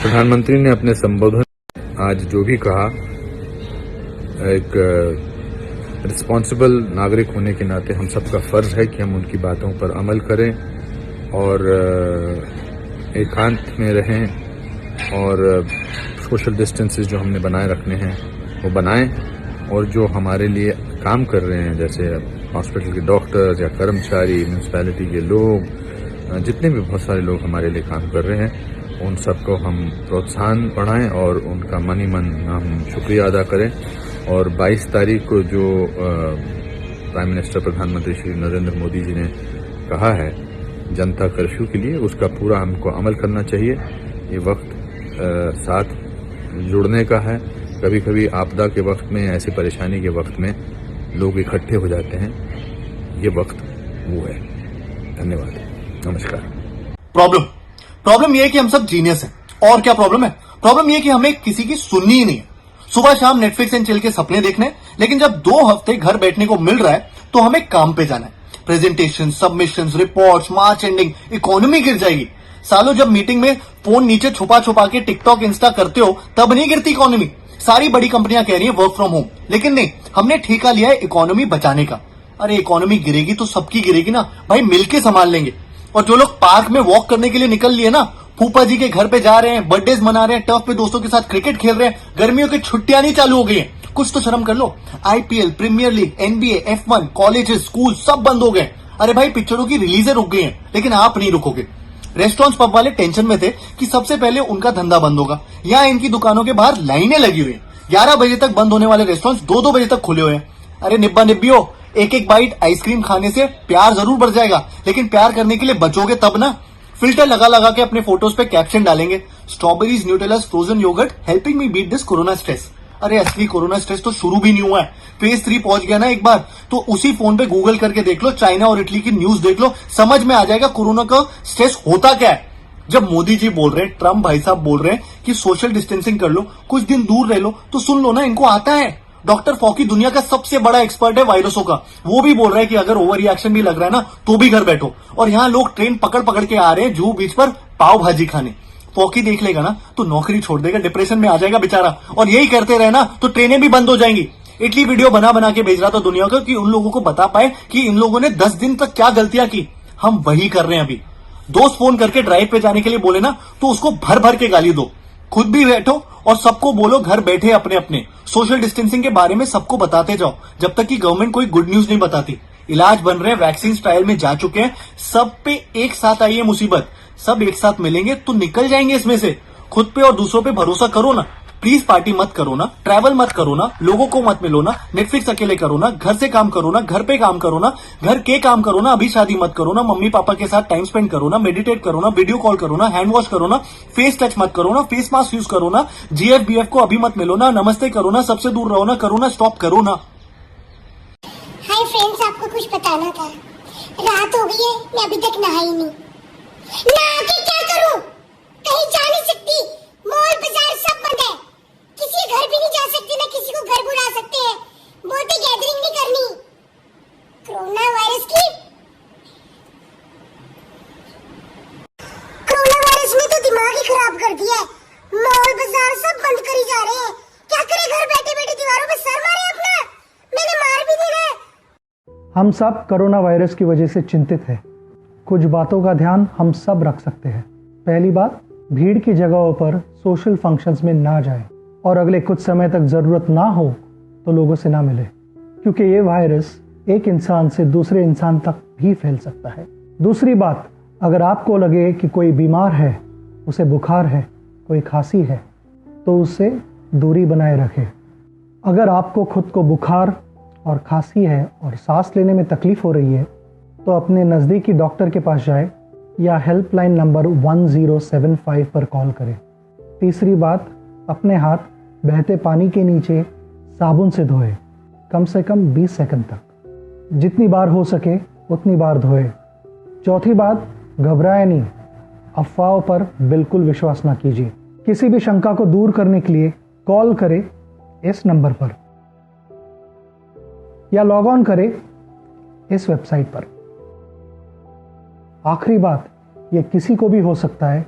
प्रधानमंत्री ने अपने संबोधन में आज जो भी कहा, एक रिस्पॉन्सिबल नागरिक होने के नाते हम सबका फर्ज है कि हम उनकी बातों पर अमल करें और एकांत में रहें और सोशल डिस्टेंसेस जो हमने बनाए रखने हैं वो बनाएं, और जो हमारे लिए काम कर रहे हैं जैसे हॉस्पिटल के डॉक्टर्स या कर्मचारी, म्यूनसिपैलिटी के लोग, जितने भी बहुत सारे लोग हमारे लिए काम कर रहे हैं, उन सबको हम प्रोत्साहन बढ़ाएं और उनका मन ही मन हम शुक्रिया अदा करें। और 22 तारीख को जो प्राइम मिनिस्टर प्रधानमंत्री श्री नरेंद्र मोदी जी ने कहा है जनता कर्फ्यू के लिए, उसका पूरा हमको अमल करना चाहिए। ये वक्त साथ जुड़ने का है। कभी कभी आपदा के वक्त में, ऐसी परेशानी के वक्त में लोग इकट्ठे हो जाते हैं। ये वक्त वो है। धन्यवाद, नमस्कार। प्रॉब्लम ये है कि हम सब जीनियस हैं। और क्या प्रॉब्लम है? प्रॉब्लम ये है कि हमें किसी की सुननी ही नहीं है। सुबह शाम नेटफ्लिक्स एंड चिल के सपने देखने, लेकिन जब 2 हफ्ते घर बैठने को मिल रहा है तो हमें काम पे जाना है। Presentation, submission, reports, March ending, economy गिर जाएगी। सालों जब मीटिंग में फोन नीचे छुपा छुपा के टिकटॉक, इंस्टा करते हो तब नहीं गिरती इकोनॉमी। सारी बड़ी कंपनियां कह रही है वर्क फ्रॉम होम, लेकिन नहीं, हमने ठेका लिया है इकोनॉमी बचाने का। अरे इकोनॉमी गिरेगी तो सबकी गिरेगी ना भाई, मिलके संभाल लेंगे। और जो लोग पार्क में वॉक करने के लिए निकल लिए ना, फूफा जी के घर पे जा रहे हैं, बर्थडेज मना रहे हैं, टर्फ पे दोस्तों के साथ क्रिकेट खेल रहे हैं, गर्मियों की छुट्टियां नहीं चालू हो गई हैं, कुछ तो शर्म कर लो। IPL, premier league, NBA, F1, colleges, school सब बंद हो गए। अरे भाई पिक्चरों की रिलीजें रुक गई हैं, लेकिन आप नहीं रुकोगे। रेस्टोरेंट्स, पब वाले टेंशन में थे कि सबसे पहले उनका धंधा बंद होगा। यहाँ इनकी दुकानों के बाहर लाइनें लगी हुई हैं। 11 बजे तक बंद होने वाले रेस्टोरेंट्स 2-2 बजे तक खुले हुए हैं। अरे निब्बा निब्बियो, एक एक बाइट आइसक्रीम खाने से प्यार जरूर बढ़ जाएगा, लेकिन प्यार करने के लिए बचोगे तब ना। फिल्टर लगा लगा के अपने फोटोज पे कैप्शन डालेंगे, strawberries, Nutellas, frozen yoghurt helping me beat this corona stress. अरे असली कोरोना स्ट्रेस तो शुरू भी नहीं हुआ है। फेज 3 पहुंच गया ना एक बार, तो उसी फोन पे गूगल करके देख लो, चाइना और इटली की न्यूज देख लो, समझ में आ जाएगा कोरोना का स्ट्रेस होता क्या है। जब मोदी जी बोल रहे हैं, ट्रम्प भाई साहब बोल रहे हैं कि सोशल डिस्टेंसिंग कर लो, कुछ दिन दूर रह लो, तो सुन लो ना, इनको आता है। डॉक्टर फॉकी दुनिया का सबसे बड़ा एक्सपर्ट है वायरसों का, वो भी बोल रहा है कि अगर ओवर रिएक्शन भी लग रहा है ना तो भी घर बैठो। और यहाँ लोग ट्रेन पकड़ पकड़ के आ रहे हैं जुहू बीच पर पाव भाजी खाने। फॉकी देख लेगा ना तो नौकरी छोड़ देगा, डिप्रेशन में आ जाएगा बेचारा। और यही करते रहे ना तो ट्रेनें भी बंद हो जाएंगी। इटली वीडियो बना बना के भेज रहा था दुनिया को कि उन लोगों को बता पाए कि इन लोगों ने 10 दिन तक क्या गलतियां की। हम वही कर रहे हैं अभी। दोस्त फोन करके ड्राइव पे जाने के लिए बोले ना तो उसको भर भर के गाली दो, खुद भी बैठो और सबको बोलो घर बैठे अपने अपने। सोशल डिस्टेंसिंग के बारे में सबको बताते जाओ जब तक कि गवर्नमेंट कोई गुड न्यूज नहीं बताती। इलाज बन रहे हैं, वैक्सीन ट्रायल में जा चुके हैं, सब पे एक साथ आई है मुसीबत। सब एक साथ मिलेंगे तो निकल जाएंगे इसमें से। खुद पे और दूसरों पे भरोसा करो ना। प्लीज पार्टी मत करो ना, ट्रैवल मत करो ना, लोगों को मत मिलो ना, नेटफ्लिक्स अकेले करो ना, घर से काम करो ना, घर पे काम करो ना, घर के काम करो ना, अभी शादी मत करो ना, मम्मी पापा के साथ टाइम स्पेंड करो ना, मेडिटेट करो ना, वीडियो कॉल करो ना, हैंड वॉश करो ना, फेस टच मत करो ना, फेस मास्क यूज करो ना, GF BF को अभी मत मिलो ना, नमस्ते करो ना, सबसे दूर रहो ना, करो ना, स्टॉप करो ना। हाय फ्रेंड्स, आपको कुछ बताना था। रात हो गई है, मैं अभी तक नहाई नहीं। नहा के क्या करूं? कहीं जा नहीं सकती, मॉल बाजार सब बंद है, किसी के घर भी नहीं जा सकते, ना किसी को घर बुला सकते हैं, बहुत गैदरिंग नहीं करनी। कोरोना वायरस ने तो दिमाग ही खराब कर दिया है। मॉल बाजार सब बंद करी जा रहे हैं। क्या करें, घर बैठे बैठे दीवारों पे सर मारे अपना? मैंने मार भी नहीं रहे। हम सब कोरोना वायरस की वजह से चिंतित हैं। कुछ बातों का ध्यान हम सब रख सकते हैं। पहली बात, भीड़ की जगहों पर सोशल फंक्शंस में ना जाएं और अगले कुछ समय तक ज़रूरत ना हो तो लोगों से ना मिले, क्योंकि ये वायरस एक इंसान से दूसरे इंसान तक भी फैल सकता है। दूसरी बात, अगर आपको लगे कि कोई बीमार है, उसे बुखार है, कोई खांसी है, तो उससे दूरी बनाए रखें। अगर आपको खुद को बुखार और खांसी है और सांस लेने में तकलीफ हो रही है तो अपने नज़दीकी डॉक्टर के पास जाएं या हेल्पलाइन नंबर 1075 पर कॉल करें। तीसरी बात, अपने हाथ बहते पानी के नीचे साबुन से धोएं, कम से कम 20 सेकंड तक। जितनी बार हो सके उतनी बार धोएं। चौथी बात, घबराएं नहीं, अफवाहों पर बिल्कुल विश्वास ना कीजिए। किसी भी शंका को दूर करने के लिए कॉल करें इस नंबर पर या लॉग ऑन करें इस वेबसाइट पर। आखिरी बात, ये किसी को भी हो सकता है,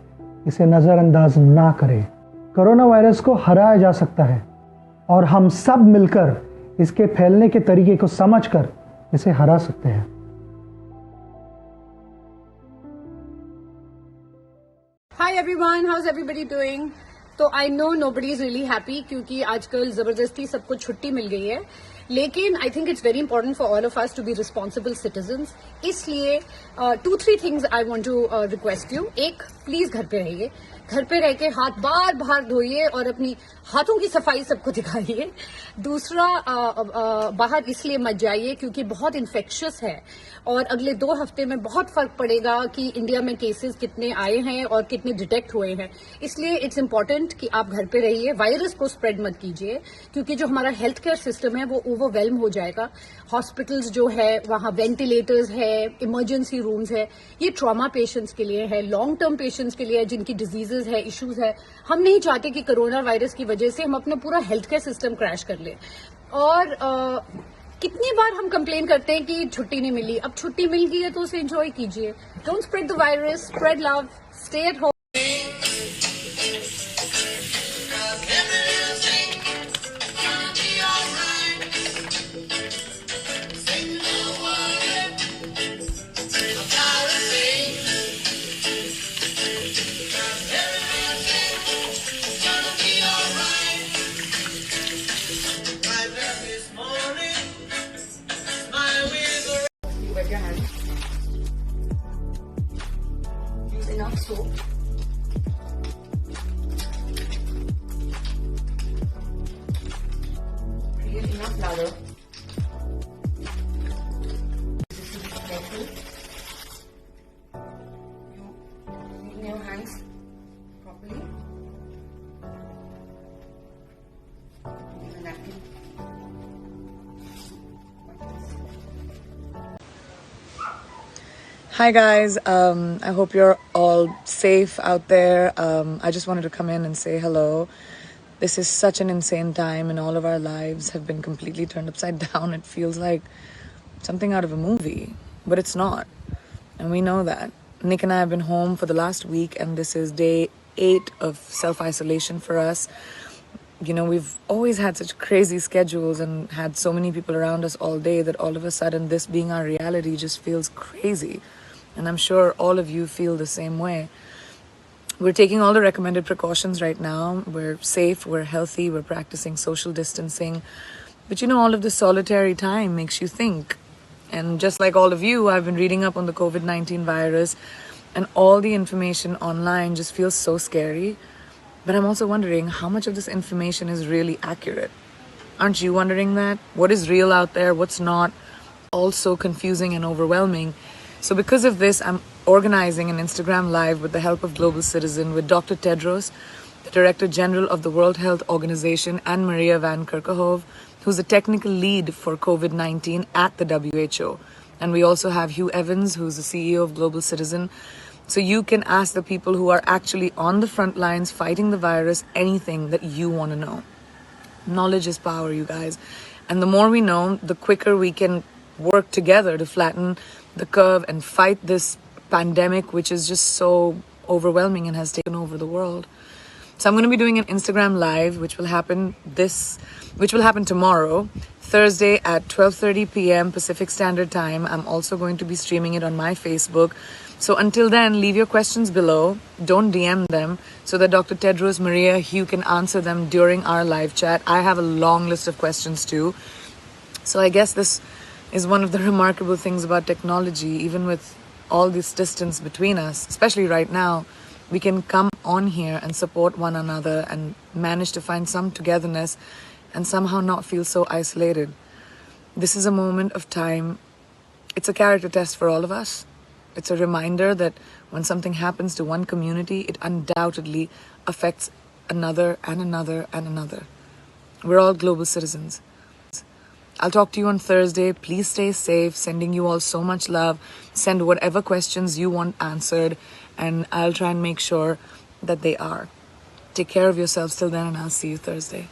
इसे नज़रअंदाज ना करें। कोरोना वायरस को हराया जा सकता है और हम सब मिलकर इसके फैलने के तरीके को समझकर इसे हरा सकते हैं। Hi everyone, how's everybody doing? तो I know nobody is really happy क्योंकि आजकल जबरदस्ती सबको छुट्टी मिल गई है, लेकिन I think it's very important for all of us to be responsible citizens. इसलिए 2-3 things I want to request you. एक, प्लीज घर पे रहिए, घर पे रह के हाथ बार बार धोइए और अपनी हाथों की सफाई सबको दिखाइए। दूसरा, बाहर इसलिए मत जाइए क्योंकि बहुत इन्फेक्शियस है और अगले 2 हफ्ते में बहुत फर्क पड़ेगा कि इंडिया में केसेस कितने आए हैं और कितने डिटेक्ट हुए हैं। इसलिए इट्स इंपॉर्टेंट कि आप घर पे रहिए, वायरस को स्प्रेड मत कीजिए क्योंकि जो हमारा हेल्थ केयर सिस्टम है वो ओवरवेल्म हो जाएगा। हॉस्पिटल्स जो है वहां वेंटिलेटर्स है, इमरजेंसी रूम्स है, ये ट्रॉमा पेशेंट्स के लिए है, लॉन्ग टर्म पेशेंट्स के लिए है जिनकी डिजीजेस है, इश्यूज है। हम नहीं चाहते कि कोरोना वायरस की वजह से हम अपना पूरा हेल्थ केयर सिस्टम क्रैश कर ले। और कितनी बार हम कंप्लेन करते हैं कि छुट्टी नहीं मिली, अब छुट्टी मिल गई है तो उसे एंजॉय कीजिए। Don't spread the virus, spread love, stay at home. Wet your hands. Use enough soap. Create enough lather. Careful. You clean your hands properly. Use a napkin. Hi guys, I hope you're all safe out there. I just wanted to come in and say hello. This is such an insane time and all of our lives have been completely turned upside down. It feels like something out of a movie, but it's not. And we know that. Nick and I have been home for the last week and this is day 8 of self-isolation for us. You know, we've always had such crazy schedules and had so many people around us all day that all of a sudden this being our reality just feels crazy. And I'm sure all of you feel the same way. We're taking all the recommended precautions right now. We're safe, we're healthy, we're practicing social distancing. But you know, all of this solitary time makes you think. And just like all of you, I've been reading up on the COVID-19 virus and all the information online just feels so scary. But I'm also wondering how much of this information is really accurate. Aren't you wondering that? What is real out there? What's not? All so confusing and overwhelming. So because of this, I'm organizing an Instagram Live with the help of Global Citizen with Dr. Tedros, the Director General of the World Health Organization, and Maria Van Kerkhove, who's the technical lead for COVID-19 at the WHO. And we also have Hugh Evans, who's the CEO of Global Citizen. So you can ask the people who are actually on the front lines fighting the virus anything that you want to know. Knowledge is power, you guys. And the more we know, the quicker we can work together to flatten the curve and fight this pandemic, which is just so overwhelming and has taken over the world. So I'm going to be doing an Instagram Live, which will happen tomorrow, Thursday at 12:30 p.m. Pacific Standard Time. I'm also going to be streaming it on my Facebook. So until then, leave your questions below. Don't DM them so that Dr. Tedros, Maria, Hugh can answer them during our live chat. I have a long list of questions too. So I guess this is one of the remarkable things about technology. Even with all this distance between us, especially right now, we can come on here and support one another and manage to find some togetherness and somehow not feel so isolated. This is a moment of time. It's a character test for all of us. It's a reminder that when something happens to one community, it undoubtedly affects another and another and another. We're all global citizens. I'll talk to you on Thursday. Please stay safe. Sending you all so much love. Send whatever questions you want answered, and I'll try and make sure that they are. Take care of yourselves till then, and I'll see you Thursday.